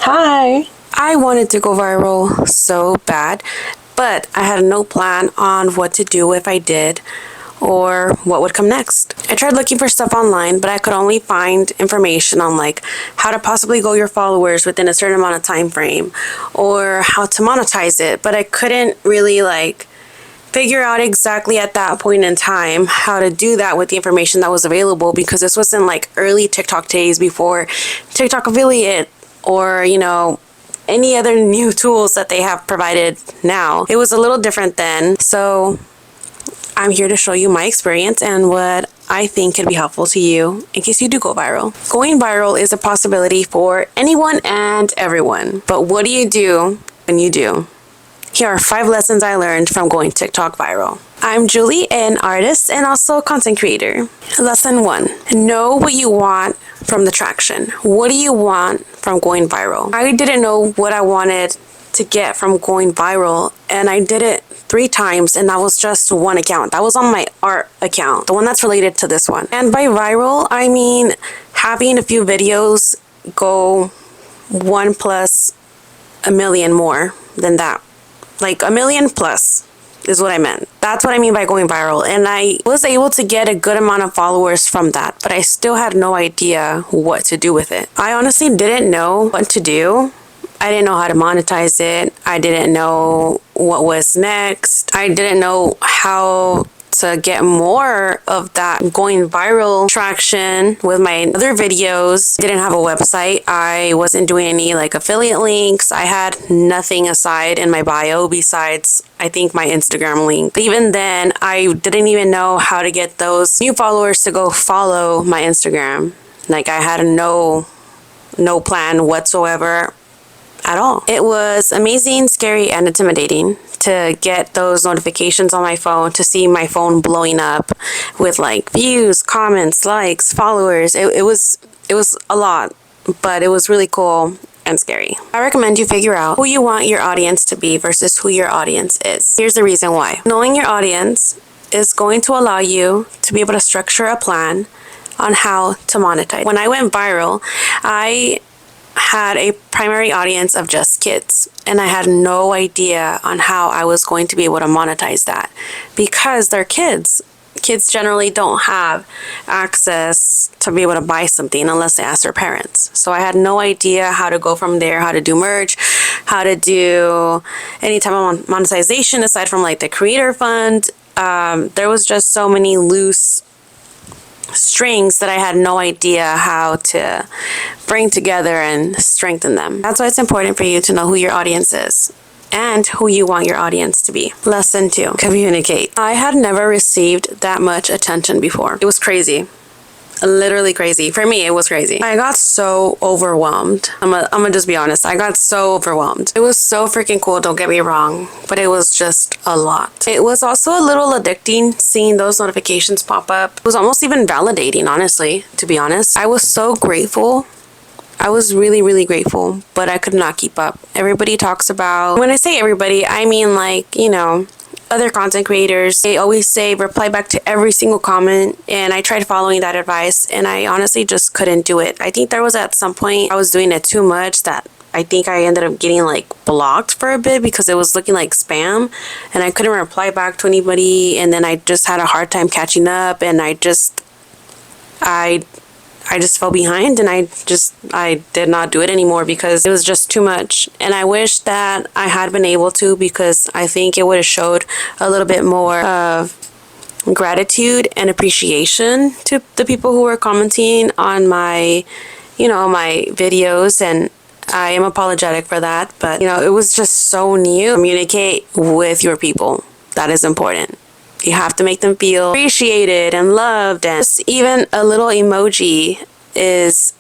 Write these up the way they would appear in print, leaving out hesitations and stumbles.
Hi! I wanted to go viral so bad, but I had no plan on what to do if I did or what would come next. I tried looking for stuff online, but I could only find information on like how to possibly grow your followers within a certain amount of time frame or how to monetize it, but I couldn't really figure out exactly at that point in time how to do that with the information that was available, because this was in early TikTok days before TikTok affiliate or any other new tools that they have provided now. It was a little different then, so I'm here to show you my experience and what I think can be helpful to you in case you do go viral. Going viral is a possibility for anyone and everyone, but what do you do when you do? Here are 5 lessons I learned from going TikTok viral. I'm Julie, an artist and also a content creator. Lesson 1. Know what you want from the traction. What do you want from going viral? I didn't know what I wanted to get from going viral, and I did it 3 times, and that was just one account. That was on my art account, the one that's related to this one. And by viral, I mean having a few videos go 1 plus a million more than that. Like a million plus is what I meant. That's what I mean by going viral. And I was able to get a good amount of followers from that, but I still had no idea what to do with it. I honestly didn't know what to do. I didn't know how to monetize it. I didn't know what was next. I didn't know how to get more of that going viral traction with my other videos. I didn't have a website. I wasn't doing any affiliate links. I had nothing aside in my bio besides I think my Instagram link. But even then, I didn't even know how to get those new followers to go follow my Instagram. I had no plan whatsoever at all. It was amazing, scary, and intimidating to get those notifications on my phone, to see my phone blowing up with views, comments, likes, followers. It was a lot, but it was really cool and scary. I recommend you figure out who you want your audience to be versus who your audience is. Here's the reason why. Knowing your audience is going to allow you to be able to structure a plan on how to monetize. When I went viral, I had a primary audience of just kids, and I had no idea on how I was going to be able to monetize that because they're kids. Kids generally don't have access to be able to buy something unless they ask their parents. So I had no idea how to go from there, how to do merch, how to do any type of monetization aside from the creator fund. There was just so many loose strings that I had no idea how to bring together and strengthen them. That's why it's important for you to know who your audience is and who you want your audience to be. Lesson 2, communicate. I had never received that much attention before. It was crazy. Literally crazy. For me, it was crazy. I got so overwhelmed. I'm gonna just be honest. I got so overwhelmed. It was so freaking cool, don't get me wrong, but it was just a lot. It was also a little addicting seeing those notifications pop up. It was almost even validating, honestly, to be honest. I was so grateful. I was really, really grateful, but I could not keep up. Everybody talks about, when I say everybody, I mean other content creators, they always say reply back to every single comment, and I tried following that advice and I honestly just couldn't do it. I think there was at some point I was doing it too much that I think I ended up getting blocked for a bit because it was looking like spam and I couldn't reply back to anybody, and then I just had a hard time catching up, and I just fell behind, and I did not do it anymore because it was just too much. And I wish that I had been able to, because I think it would have showed a little bit more of gratitude and appreciation to the people who were commenting on my my videos, and I am apologetic for that, but it was just so new. Communicate with your people. That is important. You have to make them feel appreciated and loved, and just even a little emoji is,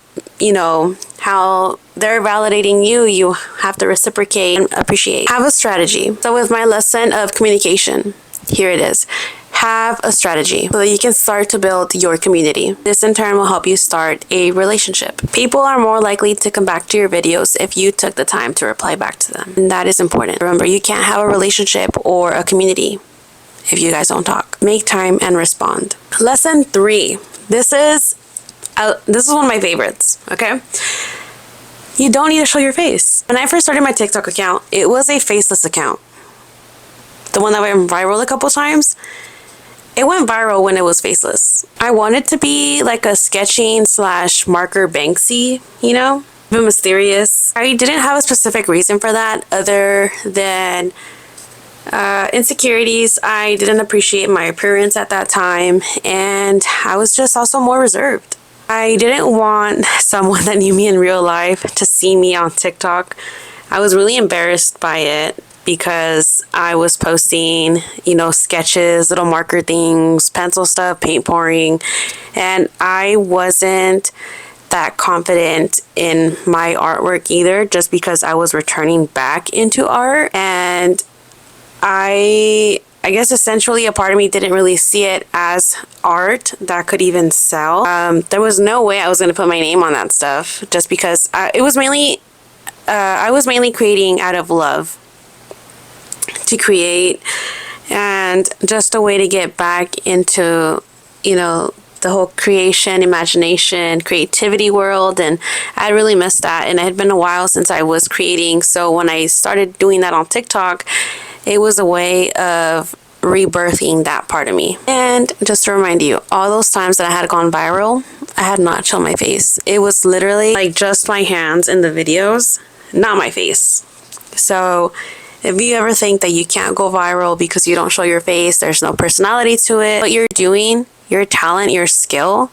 how they're validating you. You have to reciprocate and appreciate. Have a strategy. So with my lesson of communication, here it is. Have a strategy so that you can start to build your community. This in turn will help you start a relationship. People are more likely to come back to your videos if you took the time to reply back to them. And that is important. Remember, you can't have a relationship or a community if you guys don't talk. Make time and respond. Lesson 3. This is one of my favorites, okay? You don't need to show your face. When I first started my TikTok account, it was a faceless account. The one that went viral a couple times, it went viral when it was faceless. I wanted to be like a sketching / marker Banksy, you know? A bit mysterious. I didn't have a specific reason for that other than insecurities. I didn't appreciate my appearance at that time, and I was just also more reserved. I didn't want someone that knew me in real life to see me on TikTok. I was really embarrassed by it because I was posting, you know, sketches, little marker things, pencil stuff, paint pouring, and I wasn't that confident in my artwork either, just because I was returning back into art. And I guess essentially a part of me didn't really see it as art that could even sell. There was no way I was going to put my name on that stuff, just because I was mainly creating out of love to create, and just a way to get back into, you know, the whole creation, imagination, creativity world. And I really missed that, and it had been a while since I was creating. So when I started doing that on TikTok, it was a way of rebirthing that part of me. And just to remind you, all those times that I had gone viral, I had not shown my face. It was literally like just my hands in the videos, not my face. So if you ever think that you can't go viral because you don't show your face, there's no personality to it, what you're doing, your talent, your skill,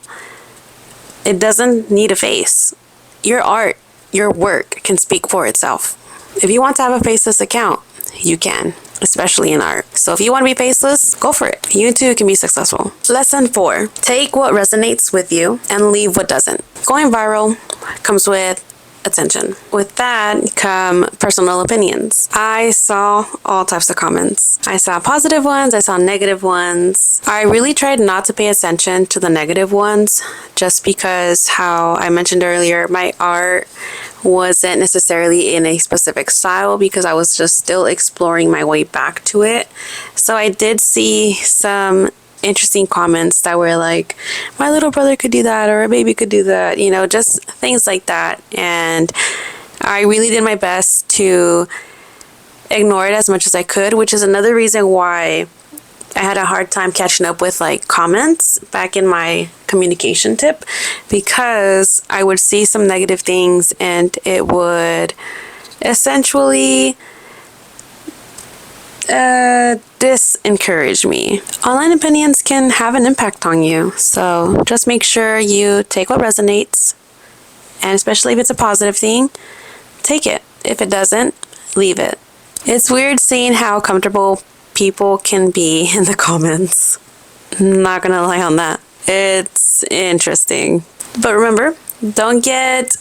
it doesn't need a face. Your art, your work can speak for itself. If you want to have a faceless account, you can, especially in art. So if you want to be faceless, go for it. You too can be successful. Lesson 4, take what resonates with you and leave what doesn't. Going viral comes with attention. With that come personal opinions. I saw all types of comments. I saw positive ones, I saw negative ones. I really tried not to pay attention to the negative ones, just because, how I mentioned earlier, my art wasn't necessarily in a specific style, because I was just still exploring my way back to it. So I did see some interesting comments that were like, my little brother could do that, or a baby could do that, you know, just things like that. And I really did my best to ignore it as much as I could, which is another reason why I had a hard time catching up with like comments back in my communication tip, because I would see some negative things and it would essentially disencourage me. Online opinions can have an impact on you, so just make sure you take what resonates, and especially if it's a positive thing, take it. If it doesn't, leave it. It's weird seeing how comfortable people can be in the comments. Not gonna lie on that. It's interesting. But remember, don't get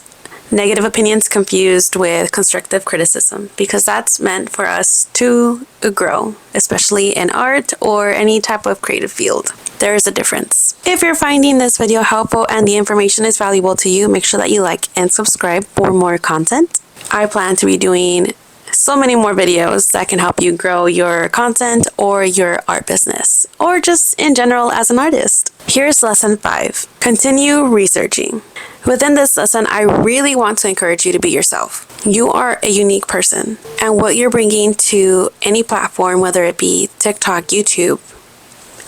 negative opinions confused with constructive criticism, because that's meant for us to grow, especially in art or any type of creative field. There is a difference. If you're finding this video helpful and the information is valuable to you, make sure that you like and subscribe for more content. I plan to be doing so many more videos that can help you grow your content or your art business, or just in general as an artist. Here's lesson 5. Continue researching. Within this lesson, I really want to encourage you to be yourself. You are a unique person, and what you're bringing to any platform, whether it be TikTok, YouTube,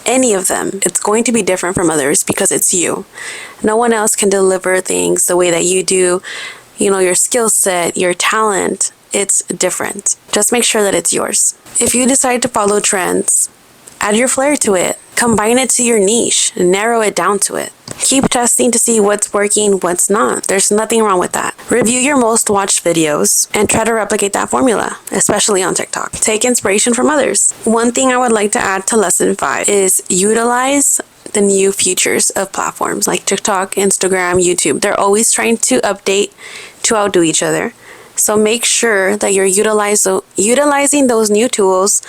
any of them, it's going to be different from others because it's you. No one else can deliver things the way that you do. You know, your skill set, your talent, it's different. Just make sure that it's yours. If you decide to follow trends, add your flair to it. Combine it to your niche, narrow it down to it. Keep testing to see what's working, what's not. There's nothing wrong with that. Review your most watched videos and try to replicate that formula, especially on TikTok. Take inspiration from others. One thing I would like to add to lesson 5 is utilize the new features of platforms like TikTok, Instagram, YouTube. They're always trying to update to outdo each other. So make sure that you're utilizing those new tools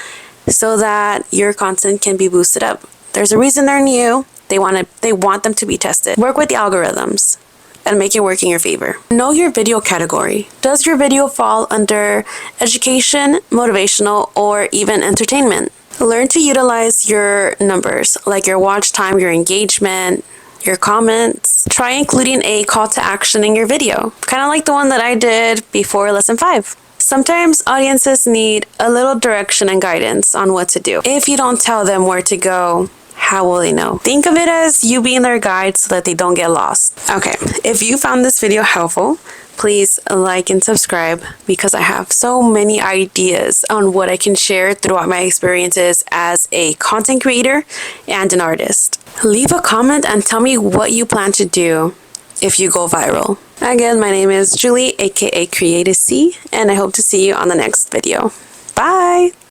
so that your content can be boosted up. There's a reason they're new. They want them to be tested. Work with the algorithms and make it work in your favor. Know your video category. Does your video fall under education, motivational, or even entertainment? Learn to utilize your numbers, like your watch time, your engagement, your comments. Try including a call to action in your video, kind of like the one that I did before lesson 5. Sometimes audiences need a little direction and guidance on what to do. If you don't tell them where to go, how will they know? Think of it as you being their guide so that they don't get lost. Okay, if you found this video helpful, please like and subscribe because I have so many ideas on what I can share throughout my experiences as a content creator and an artist. Leave a comment and tell me what you plan to do if you go viral. Again, my name is Julie, aka CREATEASEA, and I hope to see you on the next video. Bye!